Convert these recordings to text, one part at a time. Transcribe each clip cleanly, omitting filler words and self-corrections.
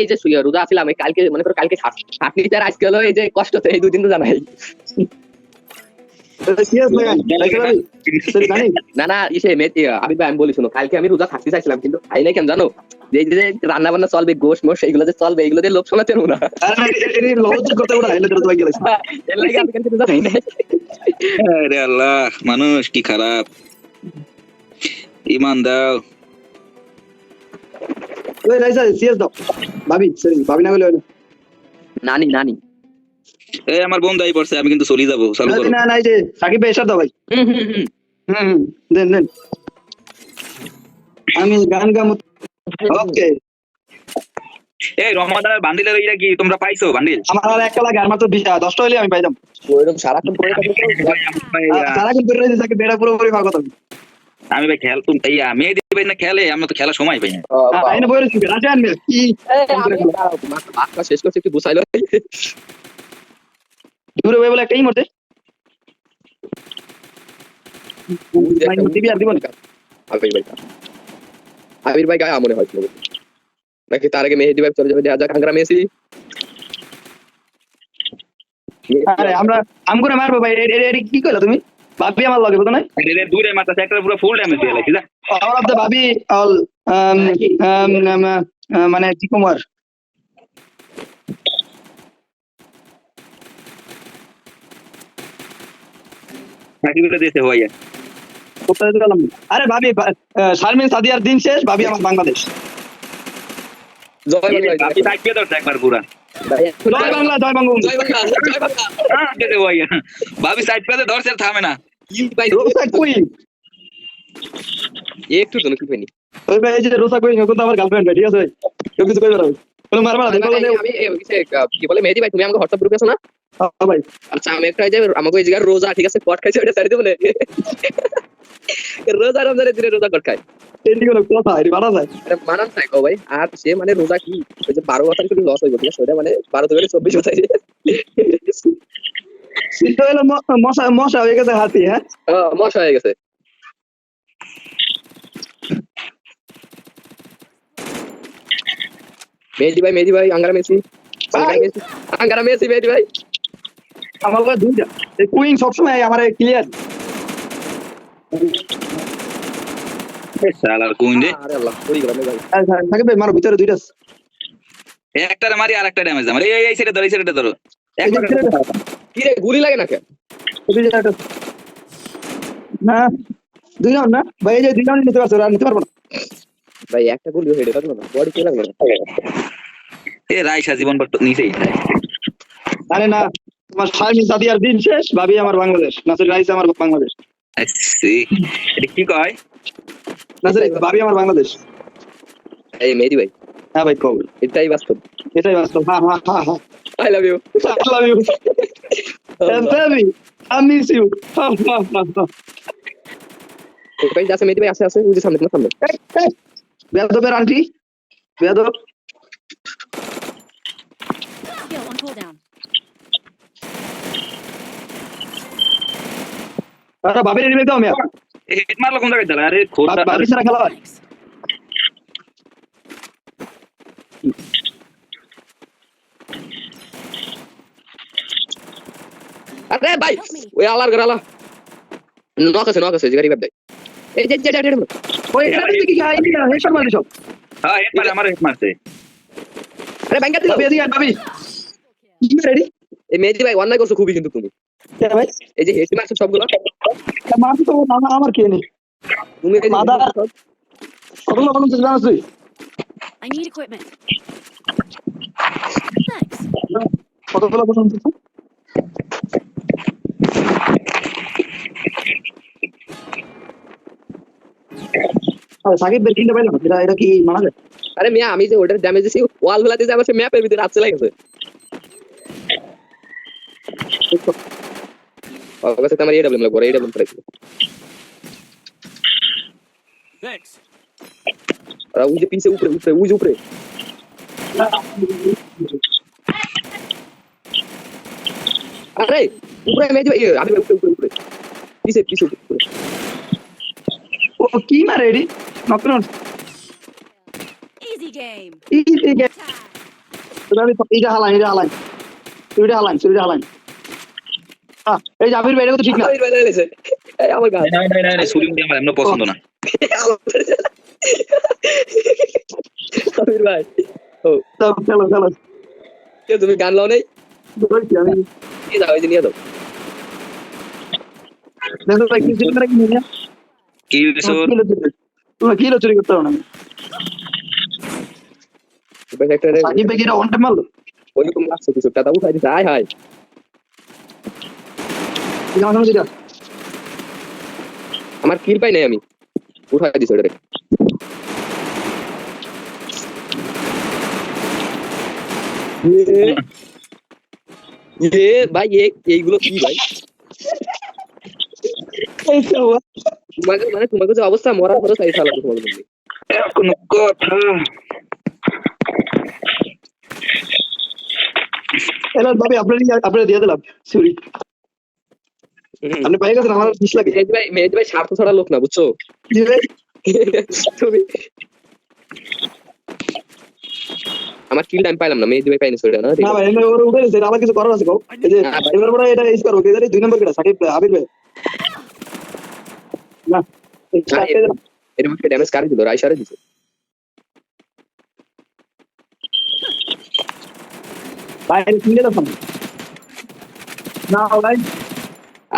এই যে রোজা ছিলাম কালকে মনে করো কালকে খাটনিতে আর আজকে হলো এই যে কষ্ট তো এই 2 দিন তো জানাই না না ইসে আবির ভাই আমি বলি শুনো কালকে আমি রোজা থাকতে চাইছিলাম কিন্তু খাই নাই কেন জানো যে যে রান্না বান্না চলবে গোশ মোশ এইগুলো যে চলবে এইগুলো দিয়ে লোক শোনাতে না আরে আল্লাহ মানুষ কি খারাপ ইমান দাও নানি নানি এই আমার বোন দাই পড়ছে আমি কিন্তু চলে যাবো চালু করো না এই যে সাকিব ভাই এসব দাও ভাই দেন আমি গান গামু ওকে এই রমাদান বান্ডিলের এইটা কি তোমরা পাইছো বান্ডিল আমার আর একটা লাগে আমার তো 10টা হইলে আমি পাইতাম ওইরকম সারাক্ষণ পড়ে থাকলে সারাক্ষণ করে রয়েছে সাকিব বেড়া পুরোপুরি ভাগ কথা আমি ভাই খেল তুমি মেয়ে দিবে না খেলে আমরা তো খেলা সময় পাই না আইনে বইরে দিবে রাজা আনবে কি বাক্কা শেষ করতে একটু গুছাইলো দূরে বই বলে একটাই মরতে দিবি আর দিব না আবির ভাই গায়ে মনে হয় নাকি তার আগে মেহেদি ভাই চলে যাবে দেখা যাক আংরা মেসি আরে আমরা আমগুরে মারবো ভাই এর কি কইলা তুমি ভাবি আমার লাগে বুঝো না এর দূরে মারতে একটা পুরো ফুল ড্যামেজ দিয়ে লাগি যা অল অফ দ্য ভাবি অল মানে কি কুমার নাকি বলে দিতে হয় কোথায় গেলাম আরে ভাবি শারমিন সাদিয়ার দিন শেষ ভাবি আমার বাংলাদেশ জয় বাংলা আপনি তাকিয়ে দাও একবার পুরা জয় বাংলা জয় বাংলা জয় বাংলা জয় বাংলা হ্যাঁ দিতে হয় ভাবি সাইড পেতে ধরছে থামে না কি ভাই রোসা কই একটু তো কি পাইনি ওই ভাই এই যে রোসা কই কিন্তু আমার গার্লফ্রেন্ড ভাই ঠিক আছে কেউ কিছু কইবে না বলে মারবা না দেখো আমি কি বলে মেহেদি ভাই তুমি আমাকে হোয়াটসঅ্যাপ গ্রুপে আছো না হ্যাঁ ভাই আচ্ছা আমি একটা যে আমাকে এই জায়গায় রোজা ঠিক আছে কট খাইছে ওটা ছাড়ি দেব না রোজা রমজানের দিনে রোজা কট খায় এই কোন কথা এর মারা যায় আরে মানান চাই গো ভাই আর সে মানে রোজা কি ওই যে 12 বছর শুধু লস হইব ঠিক আছে ওটা মানে 12 থেকে 24 বছর সিদ্ধ হলো মশা হয়ে গেছে হাতি হ্যাঁ মশা হয়ে গেছে মেহেদি ভাই আঙ্গারা মেসি মেহেদি ভাই আমার কাছে দুইটা এই কুইন সবসময় আমার ক্লিয়ার শালার কোন রে আরে আল্লাহ পড়ি গেল ভাই সাকিব ভাই মারো ভিতরে দুইটা একটারে মারি আর একটা ড্যামেজ আমার এই সাইডে ধরো এই সাইডে ধরো কি রে গুলি লাগে না কেন না দুই রাউন্ড না ভাই এই যে দুই রাউন্ড নিতে পারছো আর নিতে পারবো না ভাই একটা গুলি হেডে লাগলো না বডি কে লাগলো না এ রাইসা জীবন পর নিচেই আরে না তোমার শারমিন সাদিয়ার দিন শেষ ভাবি আমার বাংলাদেশ নাসির রাইস আমার বাংলাদেশ এটা কি কয় নাসির ভাবি আমার বাংলাদেশ এই মেহেদি ভাই হ্যাঁ ভাই কও এটাই বাস্তব হ্যাঁ I love you baby I miss you ওই যাচ্ছে মেহেদি ভাই আসে ওই যে সামনে তোমার সামনে বেয়াদবের আন্টি বেয়াদব Skill on cooldown. আরে ভাবির রিমেক দাও মিয়া হিট মারলো কোন জায়গায় দাঁড়া আরে খোদা ভাবি সারা খেলা হয় আরে ভাই ওই আলার ঘর আলা নক আছে জায়গা রিভাইভ দেয় এই যে ওই এখানে কি খাই না হেডশট মারি সব হ্যাঁ হিট মারে আমার হিট মারছে আরে ব্যাংকা দিল ভাবি এদিকে ভাবি কি রেডি এই মেহেদি ভাই অন্যায় করছো খুবই কিন্তু তুমি কে ভাই এই যে হেড মারছো সবগুলো মারতে তো না আমার কে নেই তুমি মাদা কতগুলো কোন জানা তুই I need equipment. Thanks. কতগুলো কোন আরে সাকিব বের কিনতে পাইলাম এটা কি মানা যায় আরে মিয়া আমি যে ওটার ড্যামেজ দিছি ওয়াল গুলাতে যে আমার সে ম্যাপের ভিতরে আছে লাগছে ওকে তো আমার এডব্লিউ লাগবে এডব্লিউ প্রাইস Thanks. আর ওই যে পিছে উপরে আরে উপরে মেজ আমি উপরে পিছে উপরে ও কি মারে রেডি নকন Easy game. ইজি গে আমি এটা হালাই এই যে আবির ভাই এটা তো ঠিক না আবির ভাই লেগেছে। এই আমার গান। না সুরি মুড়ি আমার এমন পছন্দ না। আবির ভাই চলো কে তুমি গান লাও নাই? বলছি আমি নিয়ে যাও, এই যে নিয়ে যাও। দেখো ভাই কি চিন্তা কি নিয়ে কি হইছো? তুমি কি চুরি করতে পারো না একটা সাকিব ভাই কি এটা অন টাইম মারলো ওইরকম লাগছে কিছু টাকা উঠাই দিছে। হাই হাই আমার কিল পাই নাই, আমি উঠাই দিছি ওটারে। ভাই এইগুলো কি ভাই? তোমাকে যে অবস্থা মরার পরে চাই চালাবো তোমাকে বললি। কোনো কথা এলা ভাবি আপনার দিয়ে দিলাম সরি আপনি পাই গেছেন আমার বিশ লাগে মেহেদি ভাই স্বার্থ ছাড়া লোক না, বুঝছো? তুমি আমার কিল টাইম পাইলাম না, মেহেদি ভাই পাইনি সেটা না। না ভাই এমনি ওর উঠে গেছে আমার কিছু করার আছে গো এই যে এবার পরে এটা ইস করো কে জানি 2 নম্বর কেটা সাকিব আবির ভাই না এর মধ্যে ড্যামেজ কারে দিল? রাইসারে দিছে। ভাই কিনে দাও না ভাই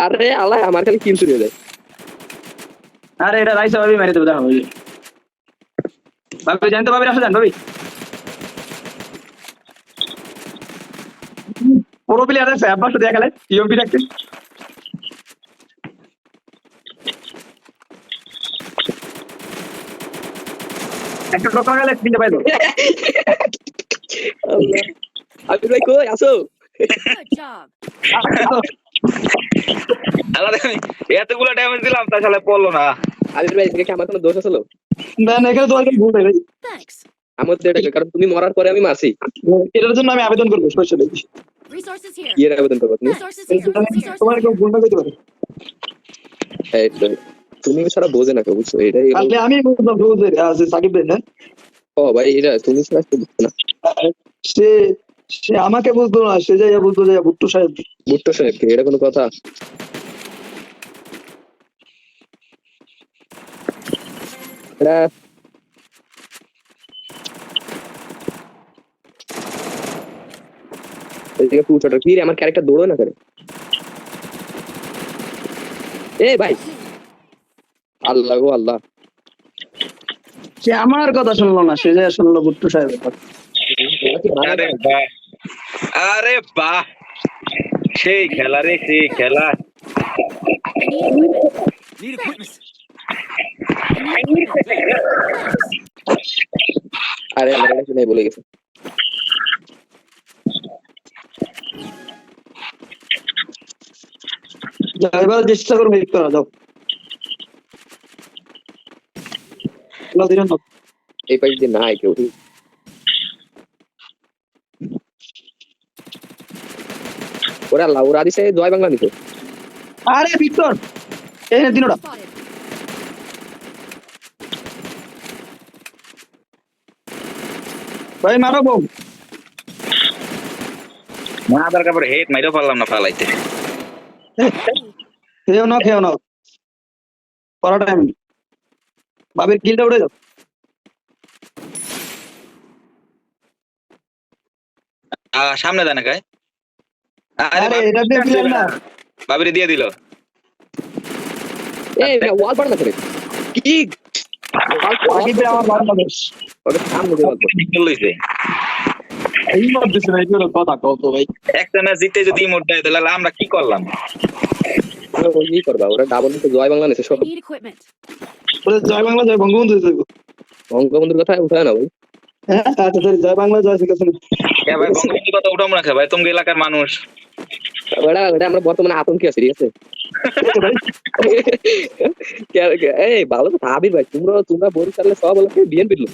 আরে আল্লাহ, আমার খালি কিল চুরি হয়ে যায়। আরে এটা রাইসা ভাবি মেরে দেবো দেখো ভাবি জানতে ভাবি আসা জান ভাবি পুরো প্লেয়ার আছে আব্বাস দেখালে টিএমপি রাখতে একটা টোকা গেলে কিনতে পাইলো আবির ভাই কই আসো? Good job. আলাদা এতগুলো ড্যামেজ দিলাম তা শালা পড়লো না। আবির ভাই এদিকে কি আমার কোনো দোষ আছে? না না এখানে তোমার ভুল ভাই Thanks. আমার তো এটাকে, কারণ তুমি মরার পরে আমি মারছি। এটার জন্য আমি আবেদন করবো সমস্যা নেই Resources here. কি এর আবেদন করবো তুমি? Resources here. তোমার কেউ ভুল না করতে পারে এই তো, তুমি ছাড়া বোঝে না কেউ, বুঝছো? এটাই তাহলে আমি বুঝলাম ভুল আছে সাকিব ভাই না ও ভাই, এটা তুমি ছাড়া কেউ বুঝছো না। সে সে আমাকে বুঝতো না সে যাইয়া বুঝতো যাইয়া ভুট্টু সাহেব ভুট্টো সাহেব কে? এটা কোনো কথা? এটা এদিকে পুচোটা কি রে, আমার ক্যারেক্টার দৌড়ো না করে। এ ভাই, আল্লাহ গো আল্লাহ। সে আমার কথা শুনলো না সে যাইয়া শুনলো ভুট্টু সাহেবের কথা আরে বাহ, আরে বাহ, সেই খেলা রে, সেই খেলা। I need equipment. I need equipment. Thanks. আরে আমার এটা শুনে বলে গেছে। এবার চেষ্টা করবো হিট করা যাও এই পাশ দিয়ে নাই কেউ। ওরা আল্লাহ, ওরা দিছে জয় বাংলা নিছে। আরে ভিক্টর এই দিনটা Spotted. ভাই মারো বম না দরকার পড়ে হেড মাইরো পারলাম না ফালাইতে। খেয়েও না পড়া টাইম বাবির কিলটা উড়ে যাও সামনে দেয় না গায়ে। আরে এটা দিয়ে দিলেন না বাবিরে দিয়ে দিল। এই ওয়াল পার না করে কি সাকিব ভাই আমার বাংলাদেশ ওটা সামনে দিয়ে বলতো। নিকল লইছে এই মধ্যে না এটা কথা কত ভাই একটা ম্যাচ জিতে যদি মোট দেয় তাহলে আমরা কি করলাম? ওই কি করবা, ওরা ডাবল নিতে জয় বাংলা নিছে সব। I need equipment. ওরে জয় বাংলা জয় বঙ্গবন্ধু বঙ্গবন্ধুর কথা উঠায় না ভাই। হ্যাঁ আচ্ছা সরি জয় বাংলা জয় ঠিক আছে কে ভাই বঙ্গবন্ধু কথা উঠাম না ভাই, তুমি এলাকার মানুষ। ওটা আমরা বর্তমানে আতঙ্কে আছি, ঠিক আছে? এই ভালো তো আবির ভাই, তোমরা বরিশালে সব বলে বিএনপির লোক।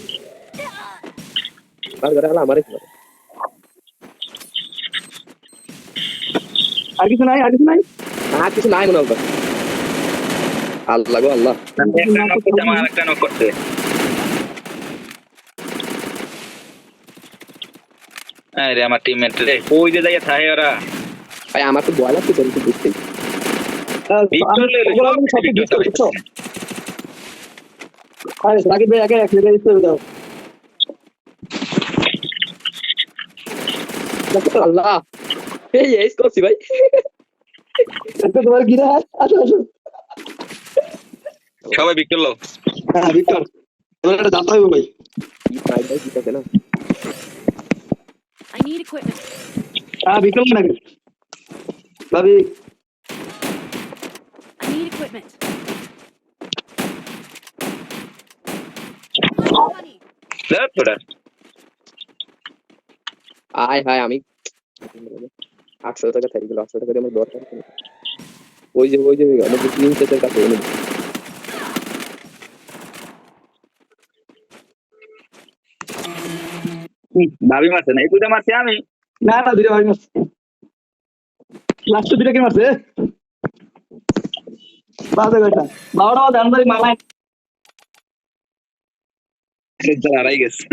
আর ঘরে আমারে আর কিছু নাই আর কিছু নাই মনে হয়। আল্লাহ গো আল্লাহ, একটা নক করতে আমার আরেকটা নক করতে। আরে আমার টিমমেট রে ওই যে জায়গায় থাকে ওরা ভাই আমার তো ভয় লাগছে কিন্তু বুঝতেই সাকিব ভাই আগে এক জায়গায় স্টোরি দাও। আল্লাহ এই এস করছি ভাই এটা তোমার কি রে? আসো আসো। সবাই বিক্টর লো হ্যাঁ ভিক্টর, এবার একটা দাঁত হইব ভাই। কি ফাইট ভাই কি থাকে না I need equipment. হ্যাঁ ভিক্টর নাকি ভাবি? I need equipment. Money. দেখ তোরা আয় হায় আমি 800 টাকা থাকি গেল 800 টাকা দিয়ে আমার দরকার নেই। ওই যে আমাদের প্রিন্সেসের কাছে এনে দিই। ভাবি মারছে না এই দুটা মারছি আমি না না দুইটা ভাই মারছে, লাস্ট দুইটা কে মারছে? বাজে কথা, 12টা বাজে আন্দারি মামায়। হারাই গেছে